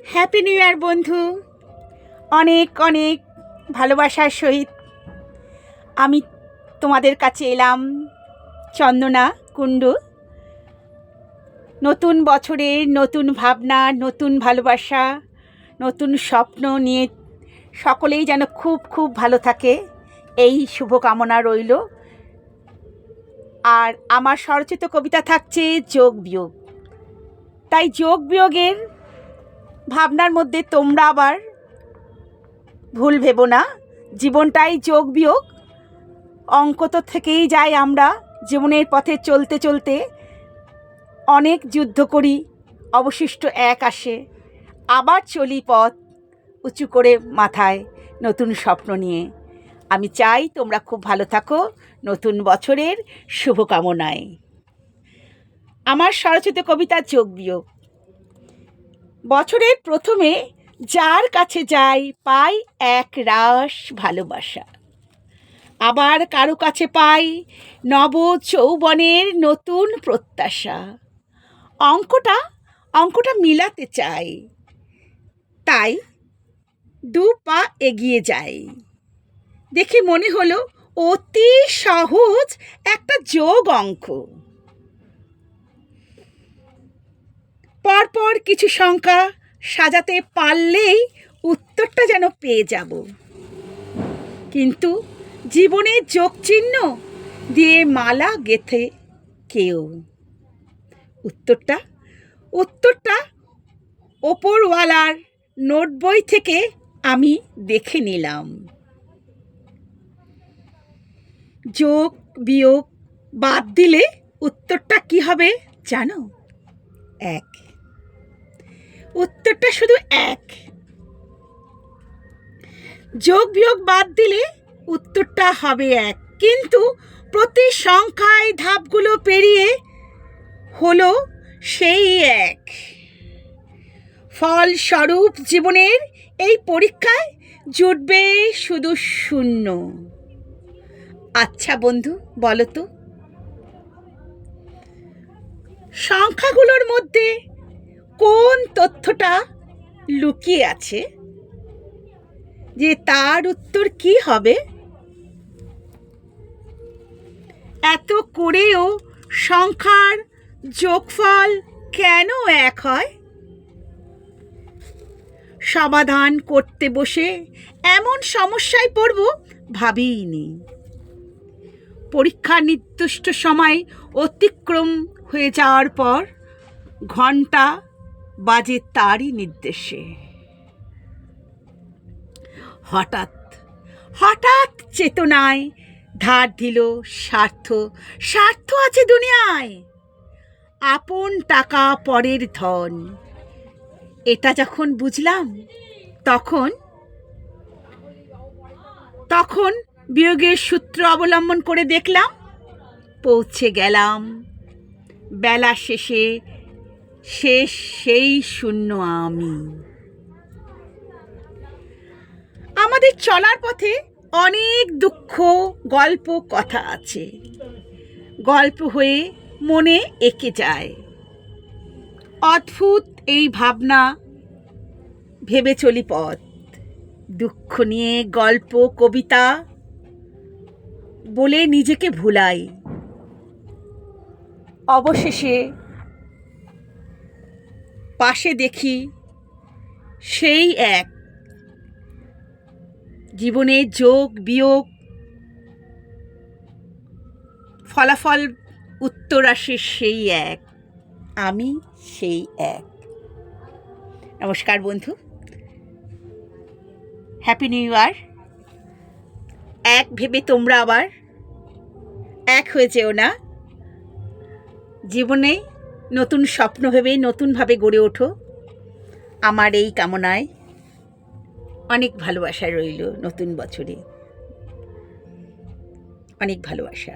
Happy new year বন্ধু। অনেক অনেক ভালোবাসার সহিত আমি তোমাদের কাছে এলাম, চন্দনা কুণ্ডু। নতুন বছরের নতুন ভাবনা, নতুন ভালোবাসা, নতুন স্বপ্ন নিয়ে সকলেই যেন খুব খুব ভালো থাকে, এই শুভকামনা রইল। আর আমার স্বরচিত কবিতা থাকছে যোগ বিয়োগ। তাই যোগ বিয়োগের ভাবনার মধ্যে তোমরা আবার ভুল ভেবো না, জীবনটাই যোগ বিয়োগ। অঙ্ক তো থেকেই যাই, আমরা জীবনের পথে চলতে চলতে অনেক যুদ্ধ করি, অবশিষ্ট এক আসে। আবার চলি পথ উঁচু করে মাথায়, নতুন স্বপ্ন নিয়ে। আমি চাই তোমরা খুব ভালো থাকো নতুন বছরের শুভকামনায়। আমার স্বরচিত কবিতা যোগ বিয়োগ। বছরের প্রথমে যার কাছে যাই পাই এক রাস ভালোবাসা, আবার কারো কাছে পাই নব যৌবনের নতুন প্রত্যাশা। অঙ্কটা মিলাতে চাই, তাই দু পা এগিয়ে যাই। দেখে মনে হলো অতি সহজ একটা যোগ অঙ্ক। পরপর কিছু সংখ্যা সাজাতে পারলেই উত্তরটা যেন পেয়ে যাব, কিন্তু জীবনের যোগ চিহ্ন দিয়ে মালা গেথে কেউ। উত্তরটা ওপরওয়ালার নোট বই থেকে আমি দেখে নিলাম। যোগ বিয়োগ বাদ দিলে উত্তরটা কি হবে জানো? এক। উত্তরটা শুধু এক। যোগ বিয়োগ বাদ দিলে উত্তরটা হবে এক, কিন্তু প্রতি সংখ্যায় ধাপগুলো পেরিয়ে হলো সেই এক। ফলস্বরূপ জীবনের এই পরীক্ষায় জুটবে শুধু শূন্য। আচ্ছা বন্ধু, বলো তো, সংখ্যাগুলোর মধ্যে কোন তথ্যটা লুকিয়ে আছে যে তার উত্তর কি হবে? এত করেও সংখ্যার যোগফল কেন এক হয়? সমাধান করতে বসে এমন সমস্যায় পড়ব ভাবিনি। পরীক্ষার নির্দিষ্ট সময় অতিক্রম হয়ে যাওয়ার পর ঘন্টা বাজে তারই নির্দেশে। হঠাৎ চেতনায় ধার দিল স্বার্থ আছে দুনিয়ায়, আপন টাকা পরের ধন। এটা যখন বুঝলাম তখন বিয়োগের সূত্র অবলম্বন করে দেখলাম, পৌঁছে গেলাম বেলা শেষ সেই শূন্য আমি। আমাদের চলার পথে অনেক দুঃখ, গল্প, কথা আছে। গল্প হয়ে মনে এঁকে যায়। অদ্ভুত এই ভাবনা ভেবে চলি পথ। দুঃখ নিয়ে গল্প, কবিতা বলে নিজেকে ভুলাই। অবশেষে পাশে দেখি সেই এক। জীবনে যোগ বিয়োগ ফলাফল উত্তর আসে সেই এক। আমি সেই এক। নমস্কার বন্ধু, হ্যাপি নিউ ইয়ার। এক ভেবে তোমরা আবার এক হয়ে যেও না। জীবনে নতুন স্বপ্ন ভেবে নতুনভাবে গড়ে ওঠো, আমার এই কামনায়। অনেক ভালোবাসা রইল নতুন বছরে, অনেক ভালোবাসা।